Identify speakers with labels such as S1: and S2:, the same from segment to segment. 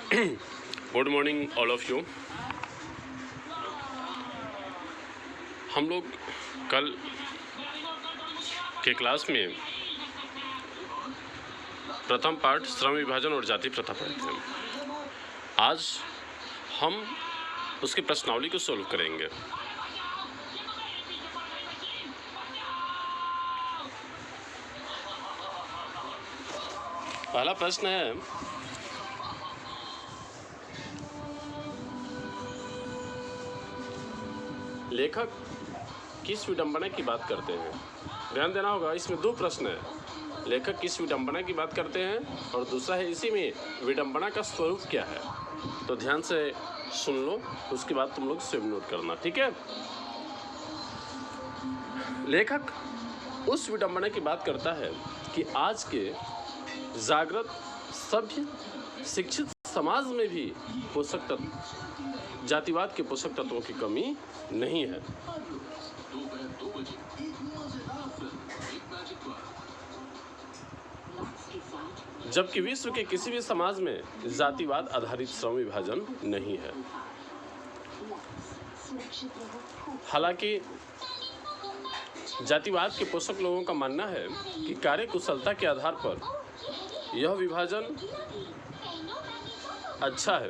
S1: Good morning all of you. हम लोग कल के क्लास में प्रथम पाठ श्रम विभाजन और जाति प्रथा पढ़े थे। आज हम उसकी प्रश्नावली को सोल्व करेंगे। पहला प्रश्न है, लेखक किस विडंबना की बात करते हैं? ध्यान देना होगा, इसमें दो प्रश्न है। लेखक किस विडंबना की बात करते हैं और दूसरा है इसी में विडंबना का स्वरूप क्या है। तो ध्यान से सुन लो, उसके बाद तुम लोग स्वयं नोट करना, ठीक है। लेखक उस विडंबना की बात करता है कि आज के जागृत सभ्य शिक्षित समाज में भी पोषक तत्व, जातिवाद के पोषक तत्वों की कमी नहीं है। जबकि विश्व के किसी भी समाज में जातिवाद आधारित श्रम विभाजन नहीं है। हालांकि जातिवाद के पोषक लोगों का मानना है कि कार्य कुशलता के आधार पर यह विभाजन अच्छा है।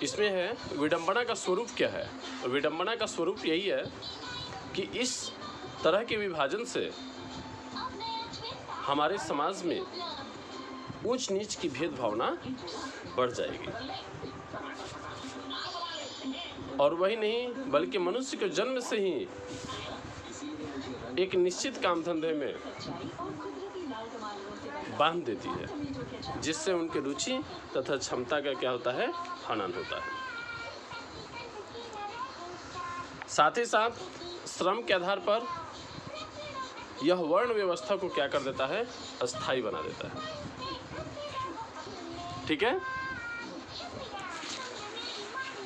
S1: इसमें है विडंबना का स्वरूप क्या है। विडंबना का स्वरूप यही है कि इस तरह के विभाजन से हमारे समाज में ऊंच नीच की भेदभावना बढ़ जाएगी, और वही नहीं बल्कि मनुष्य को जन्म से ही एक निश्चित काम धंधे में बांध देती है, जिससे उनकी रुचि तथा क्षमता का क्या होता है, हनन होता है। साथ ही साथ श्रम के आधार पर यह वर्ण व्यवस्था को क्या कर देता है, अस्थायी बना देता है। ठीक है।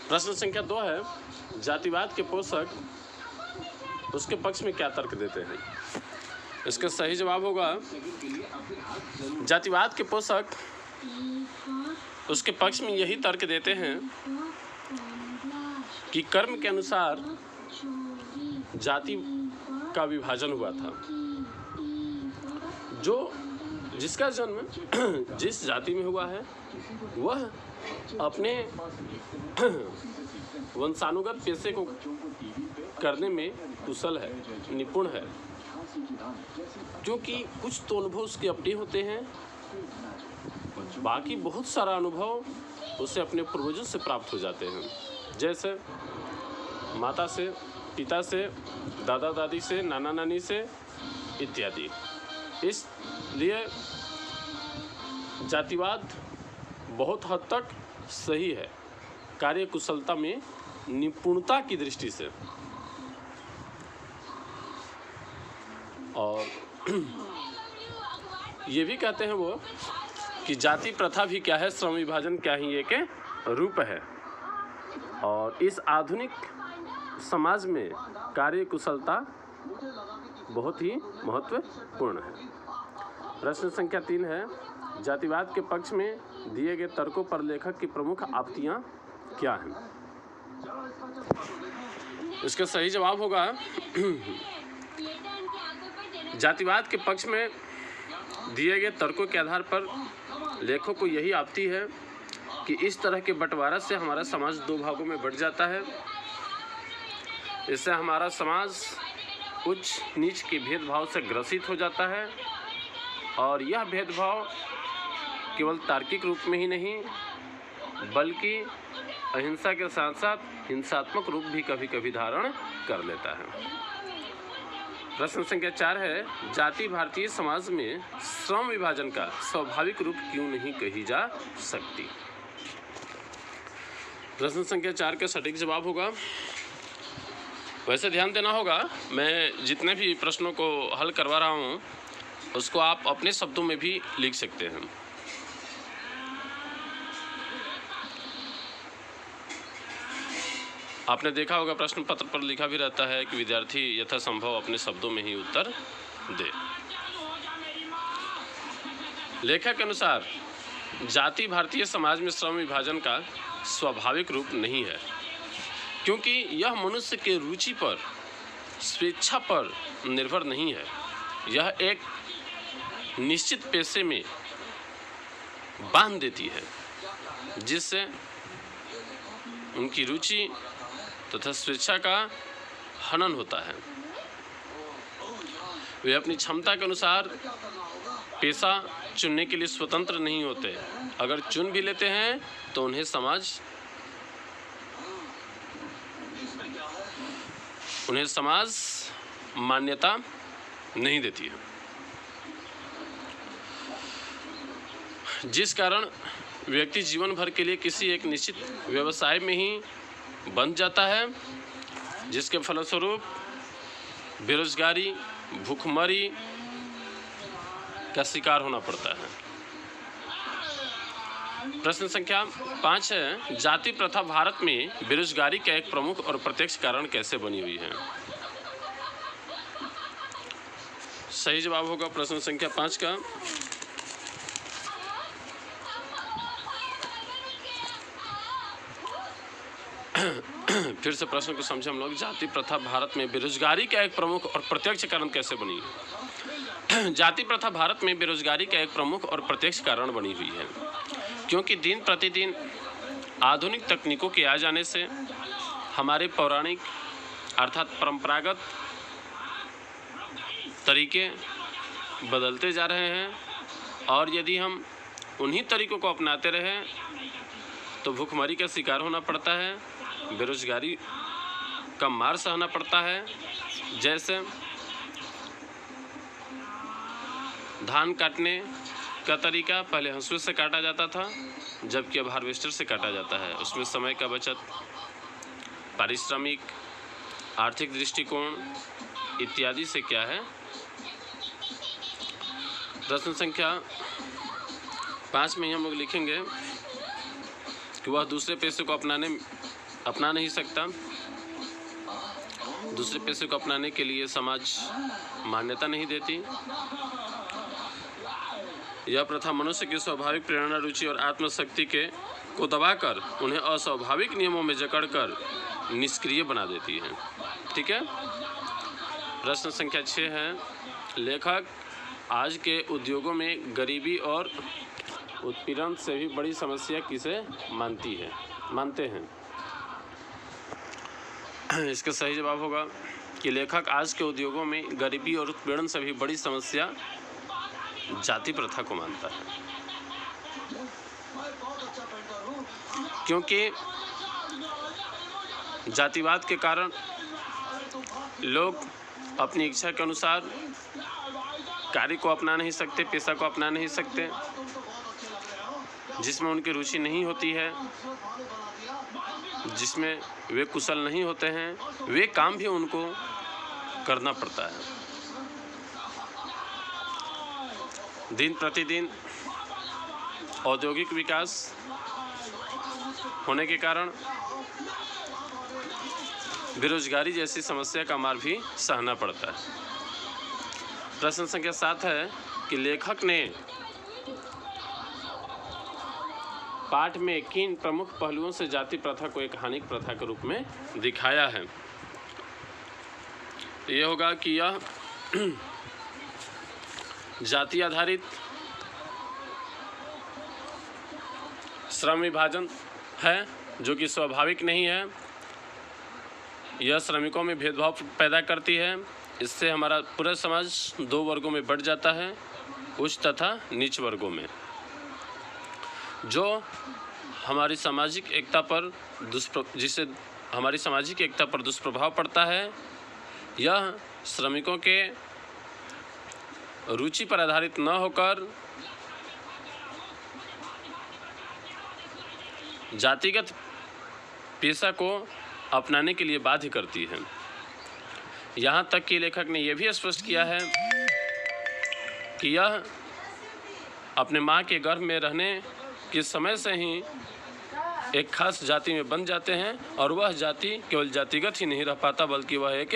S1: प्रश्न संख्या 2 है, जातिवाद के पोषक उसके पक्ष में क्या तर्क देते हैं। इसका सही जवाब होगा, जातिवाद के पोषक उसके पक्ष में यही तर्क देते हैं कि कर्म के अनुसार जाति का विभाजन हुआ था। जिसका जन्म जिस जाति में हुआ है वह अपने वंशानुगत पेशे को करने में कुशल है, निपुण है, क्योंकि कुछ तो अनुभव उसके अपने होते हैं, बाकी बहुत सारा अनुभव उसे अपने पूर्वजों से प्राप्त हो जाते हैं, जैसे माता से, पिता से, दादा दादी से, नाना नानी से इत्यादि। इसलिए जातिवाद बहुत हद तक सही है कार्य कुशलता में निपुणता की दृष्टि से। और ये भी कहते हैं वो कि जाति प्रथा भी क्या है, श्रम विभाजन क्या ही एक रूप है, और इस आधुनिक समाज में कार्य कुशलता बहुत ही महत्वपूर्ण है। प्रश्न संख्या 3 है, जातिवाद के पक्ष में दिए गए तर्कों पर लेखक की प्रमुख आपत्तियां क्या हैं। इसका सही जवाब होगा, जातिवाद के पक्ष में दिए गए तर्कों के आधार पर लेखक को यही आपत्ति है कि इस तरह के बंटवारा से हमारा समाज दो भागों में बंट जाता है। इससे हमारा समाज उच्च नीच के भेदभाव से ग्रसित हो जाता है, और यह भेदभाव केवल तार्किक रूप में ही नहीं बल्कि अहिंसा के साथ साथ हिंसात्मक रूप भी कभी कभी धारण कर लेता है। प्रश्न संख्या 4 है, जाति भारतीय समाज में श्रम विभाजन का स्वाभाविक रूप क्यों नहीं कही जा सकती। प्रश्न संख्या 4 का सटीक जवाब होगा, वैसे ध्यान देना होगा, मैं जितने भी प्रश्नों को हल करवा रहा हूँ उसको आप अपने शब्दों में भी लिख सकते हैं। आपने देखा होगा प्रश्न पत्र पर लिखा भी रहता है कि विद्यार्थी यथासंभव अपने शब्दों में ही उत्तर दे। लेखक के अनुसार जाति भारतीय समाज में श्रम विभाजन का स्वाभाविक रूप नहीं है, क्योंकि यह मनुष्य के रुचि पर, स्वेच्छा पर निर्भर नहीं है। यह एक निश्चित पेशे में बांध देती है, जिससे उनकी रुचि तथा स्वेच्छा का हनन होता है। वे अपनी क्षमता के अनुसार पेशा चुनने के लिए स्वतंत्र नहीं होते। अगर चुन भी लेते हैं तो उन्हें समाज मान्यता नहीं देती है, जिस कारण व्यक्ति जीवन भर के लिए किसी एक निश्चित व्यवसाय में ही बंध जाता है, जिसके फलस्वरूप बेरोजगारी, भूखमरी का शिकार होना पड़ता है। प्रश्न संख्या 5 है, जाति प्रथा भारत में बेरोजगारी का एक प्रमुख और प्रत्यक्ष कारण कैसे बनी हुई है? सही जवाब होगा प्रश्न संख्या 5 का फिर से प्रश्न को समझे हम लोग। जाति प्रथा भारत में बेरोजगारी का एक प्रमुख और प्रत्यक्ष कारण कैसे बनी है? जाति प्रथा भारत में बेरोजगारी का एक प्रमुख और प्रत्यक्ष कारण बनी हुई है, क्योंकि दिन प्रतिदिन आधुनिक तकनीकों के आ जाने से हमारे पौराणिक अर्थात परंपरागत तरीके बदलते जा रहे हैं, और यदि हम उन्हीं तरीकों को अपनाते रहें तो भूखमरी का शिकार होना पड़ता है, बेरोजगारी का मार सहना पड़ता है। जैसे धान काटने का तरीका पहले हंसुए से काटा जाता था, जबकि अब हार्वेस्टर से काटा जाता है। उसमें समय का बचत, पारिश्रमिक, आर्थिक दृष्टिकोण इत्यादि से क्या है। प्रश्न संख्या 5 में हम लोग लिखेंगे कि वह दूसरे पेशे को अपना नहीं सकता। दूसरे पेशे को अपनाने के लिए समाज मान्यता नहीं देती। यह प्रथा मनुष्य की स्वाभाविक प्रेरणा, रुचि और आत्मशक्ति को दबाकर उन्हें अस्वाभाविक नियमों में जकड़कर निष्क्रिय बना देती है। ठीक है। प्रश्न संख्या 6 है, लेखक आज के उद्योगों में गरीबी और उत्पीड़न से भी बड़ी समस्या किसे मानते हैं? इसका सही जवाब होगा कि लेखक आज के उद्योगों में गरीबी और उत्पीड़न से भी बड़ी समस्या जाति प्रथा को मानता है, क्योंकि जातिवाद के कारण लोग अपनी इच्छा के अनुसार कार्य को अपना नहीं सकते, पेशा को अपना नहीं सकते, जिसमें उनकी रुचि नहीं होती है, जिसमें वे कुशल नहीं होते हैं, वे काम भी उनको करना पड़ता है। दिन प्रतिदिन औद्योगिक विकास होने के कारण बेरोजगारी जैसी समस्या का मार भी सहना पड़ता है। प्रश्न संख्या 7 है कि लेखक ने पाठ में किन प्रमुख पहलुओं से जाति प्रथा को एक हानिक प्रथा के रूप में दिखाया है? ये होगा कि यह जाति आधारित श्रम विभाजन है, जो कि स्वाभाविक नहीं है। यह श्रमिकों में भेदभाव पैदा करती है। इससे हमारा पूरा समाज 2 वर्गों में बढ़ जाता है, उच्च तथा नीच वर्गों में, जो हमारी सामाजिक एकता पर जिससे हमारी सामाजिक एकता पर दुष्प्रभाव पड़ता है। यह श्रमिकों के रुचि पर आधारित न होकर जातिगत पेशा को अपनाने के लिए बाध्य करती है। यहाँ तक कि लेखक ने यह भी स्पष्ट किया है कि यह अपने माँ के गर्भ में रहने के समय से ही एक खास जाति में बन जाते हैं, और वह जाति केवल जातिगत ही नहीं रह पाता, बल्कि वह एक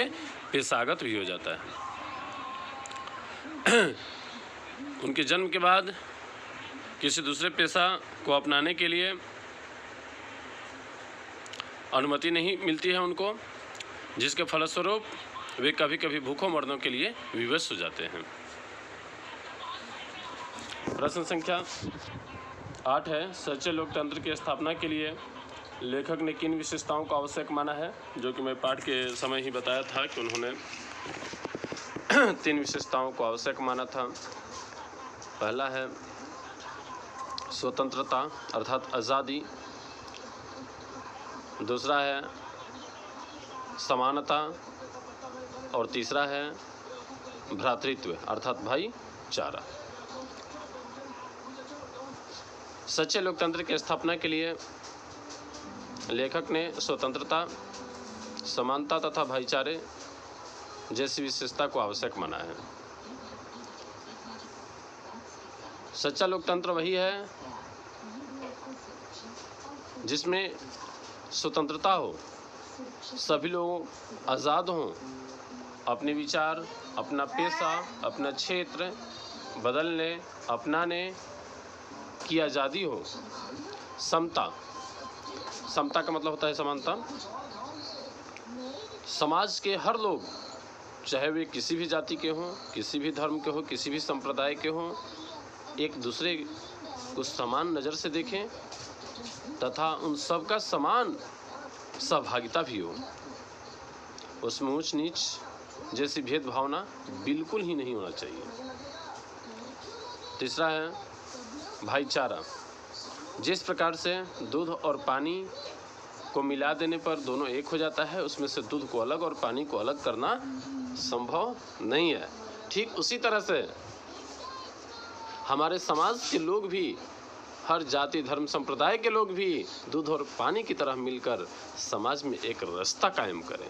S1: पेशागत भी हो जाता है। उनके जन्म के बाद किसी दूसरे पेशा को अपनाने के लिए अनुमति नहीं मिलती है उनको, जिसके फलस्वरूप वे कभी कभी भूखों मरने के लिए विवश हो जाते हैं। प्रश्न संख्या 8 है, सच्चे लोकतंत्र की स्थापना के लिए लेखक ने किन विशेषताओं को आवश्यक माना है? जो कि मैं पाठ के समय ही बताया था कि उन्होंने 3 विशेषताओं को आवश्यक माना था। पहला है स्वतंत्रता अर्थात आज़ादी, दूसरा है समानता और तीसरा है भ्रातृत्व अर्थात भाईचारा। सच्चे लोकतंत्र की स्थापना के लिए लेखक ने स्वतंत्रता, समानता तथा भाईचारे जैसी विशेषता को आवश्यक माना है। सच्चा लोकतंत्र वही है जिसमें स्वतंत्रता हो, सभी लोग आज़ाद हों, अपने विचार, अपना पेशा, अपना क्षेत्र बदलने, अपनाने की आज़ादी हो। समता, समता का मतलब होता है समानता। समाज के हर लोग, चाहे वे किसी भी जाति के हों, किसी भी धर्म के हों, किसी भी संप्रदाय के हों, एक दूसरे को समान नज़र से देखें तथा उन सब का समान सहभागिता भी हो। उसमें ऊंच नीच जैसी भेदभावना बिल्कुल ही नहीं होना चाहिए। तीसरा है भाईचारा। जिस प्रकार से दूध और पानी को मिला देने पर दोनों एक हो जाता है, उसमें से दूध को अलग और पानी को अलग करना संभव नहीं है। ठीक उसी तरह से हमारे समाज के लोग भी, हर जाति धर्म संप्रदाय के लोग भी दूध और पानी की तरह मिलकर समाज में एक रास्ता कायम करें,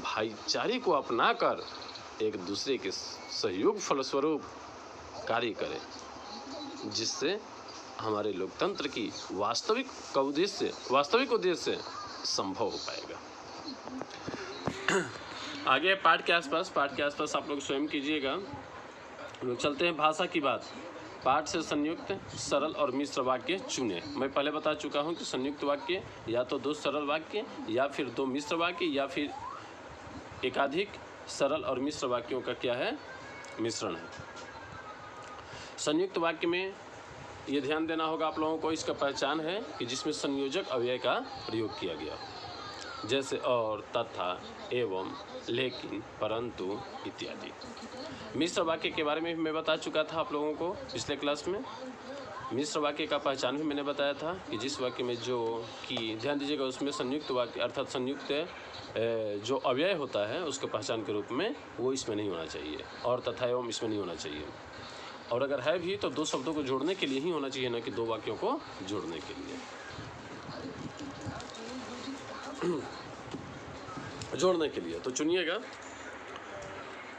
S1: भाईचारे को अपनाकर एक दूसरे के सहयोग फलस्वरूप कार्य करें, जिससे हमारे लोकतंत्र की वास्तविक उद्देश्य संभव हो पाएगा। आगे पाठ के आसपास आप लोग स्वयं कीजिएगा। लोग चलते हैं भाषा की बात। पाठ से संयुक्त, सरल और मिश्र वाक्य चुनें। मैं पहले बता चुका हूं कि संयुक्त वाक्य या तो 2 सरल वाक्य या फिर 2 मिश्र वाक्य या फिर एकाधिक सरल और मिश्र वाक्यों का क्या है, मिश्रण है। संयुक्त वाक्य में ये ध्यान देना होगा आप लोगों को, इसका पहचान है कि जिसमें संयोजक अव्यय का प्रयोग किया गया, जैसे और, तथा, एवं, लेकिन, परंतु इत्यादि। मिश्र वाक्य के बारे में भी मैं बता चुका था आप लोगों को पिछले क्लास में। मिश्र वाक्य का पहचान भी मैंने बताया था कि जिस वाक्य में जो कि ध्यान दीजिएगा, उसमें संयुक्त वाक्य अर्थात संयुक्त जो अव्यय होता है उसके पहचान के रूप में वो इसमें नहीं होना चाहिए, और तथा एवं इसमें नहीं होना चाहिए, और अगर है भी तो 2 शब्दों को जोड़ने के लिए ही होना चाहिए, ना कि 2 वाक्यों को जोड़ने के लिए। जोड़ने के लिए तो चुनिएगा।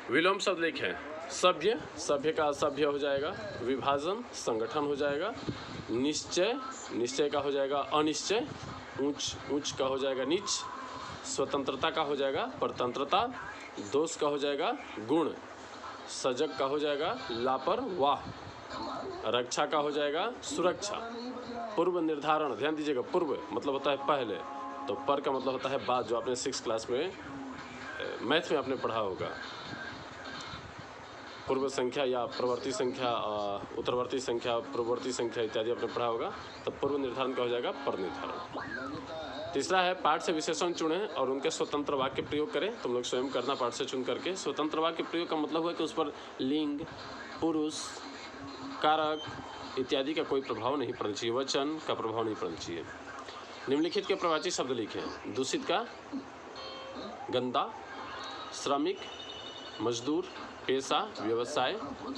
S1: विलोम शब्द लिखें। सभ्य, सभ्य का असभ्य हो जाएगा। विभाजन, संगठन हो जाएगा। निश्चय, निश्चय का हो जाएगा अनिश्चय। ऊंच, ऊंच का हो जाएगा नीच। स्वतंत्रता का हो जाएगा परतंत्रता। दोष का हो जाएगा गुण। सजग का हो जाएगा लापरवाह। रक्षा का हो जाएगा सुरक्षा। पूर्व निर्धारण, ध्यान दीजिएगा, पूर्व मतलब होता है पहले, तो पर का मतलब होता है बाद, जो आपने 6th क्लास में मैथ में आपने पढ़ा होगा। पूर्व संख्या या प्रवर्ती संख्या, उत्तरवर्ती संख्या, पूर्ववर्ती संख्या इत्यादि आपने पढ़ा होगा। तो पूर्व निर्धारण का हो जाएगा पर निर्धारण। तीसरा है पाठ से विशेषण चुनें और उनके स्वतंत्र वाक्य प्रयोग करें। तुम लोग स्वयं करना पाठ से चुन करके। स्वतंत्र वाक्य प्रयोग का मतलब हुआ कि उस पर लिंग, पुरुष, कारक इत्यादि का कोई प्रभाव नहीं पड़ना चाहिए, वचन का प्रभाव नहीं पड़ना चाहिए। निम्नलिखित के प्रवाची शब्द लिखें। दूषित का गंदा, श्रमिक, मजदूर, पेशा, व्यवसाय,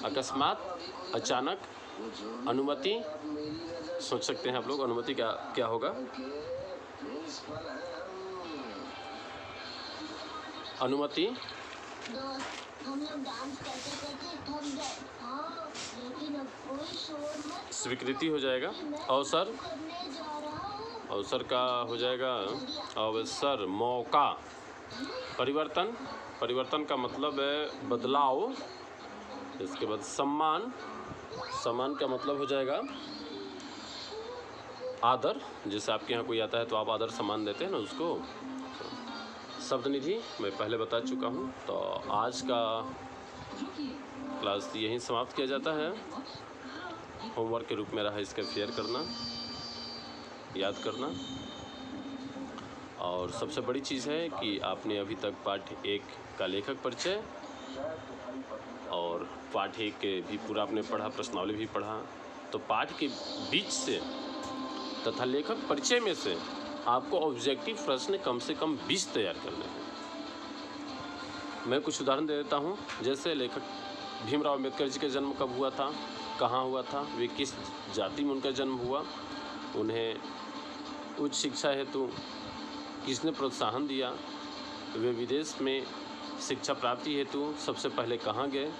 S1: अकस्मात, अचानक, अनुमति। सोच सकते हैं आप लोग अनुमति का क्या होगा। अनुमति, स्वीकृति हो जाएगा। अवसर, अवसर का हो जाएगा अवसर, मौका। परिवर्तन, परिवर्तन का मतलब है बदलाव। इसके बाद सम्मान, सम्मान का मतलब हो जाएगा आदर। जैसे आपके यहाँ कोई आता है तो आप आदर सम्मान देते हैं ना उसको। शब्द निधि मैं पहले बता चुका हूँ। तो आज का क्लास यहीं समाप्त किया जाता है। होमवर्क के रूप में रहा इसका शेयर करना, याद करना। और सबसे बड़ी चीज़ है कि आपने अभी तक पाठ 1 का लेखक परिचय और पाठ 1 के भी पूरा आपने पढ़ा, प्रश्नावली भी पढ़ा। तो पाठ के बीच से तथा लेखक परिचय में से आपको ऑब्जेक्टिव प्रश्न कम से कम 20 तैयार करने हैं। मैं कुछ उदाहरण दे देता हूँ। जैसे लेखक भीमराव अम्बेडकर जी का जन्म कब हुआ था, कहाँ हुआ था, वे किस जाति में उनका जन्म हुआ, उन्हें उच्च शिक्षा हेतु किसने प्रोत्साहन दिया, वे विदेश में शिक्षा प्राप्ति हेतु सबसे पहले कहाँ गए,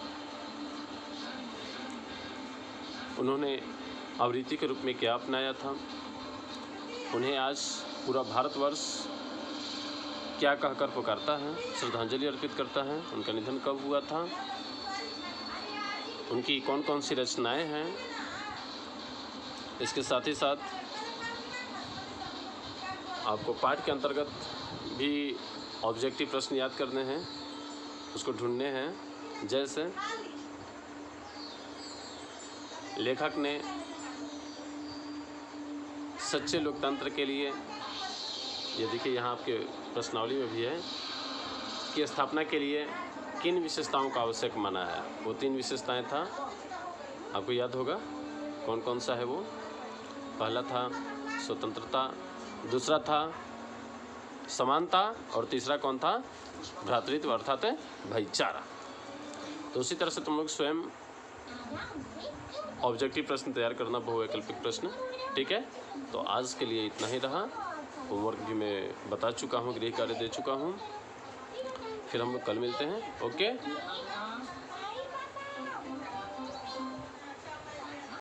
S1: उन्होंने आवृत्ति के रूप में क्या अपनाया था, उन्हें आज पूरा भारतवर्ष क्या कहकर पुकारता है, श्रद्धांजलि अर्पित करता है, उनका निधन कब हुआ था, उनकी कौन कौन सी रचनाएं हैं। इसके साथ ही साथ आपको पाठ के अंतर्गत भी ऑब्जेक्टिव प्रश्न याद करने हैं, उसको ढूंढने हैं। जैसे लेखक ने सच्चे लोकतंत्र के लिए, ये देखिए यहाँ आपके प्रश्नावली में भी है, कि स्थापना के लिए किन विशेषताओं का आवश्यक माना है। वो 3 विशेषताएं था, आपको याद होगा कौन कौन सा है वो। पहला था स्वतंत्रता, दूसरा था समानता और तीसरा कौन था, भ्रातृत्व अर्थात भाईचारा। तो उसी तरह से तुम लोग स्वयं ऑब्जेक्टिव प्रश्न तैयार करना, बहुवैकल्पिक प्रश्न। ठीक है, तो आज के लिए इतना ही रहा। होमवर्क भी मैं बता चुका हूँ, गृह कार्य दे चुका हूँ। फिर हम लोग कल मिलते हैं। ओके।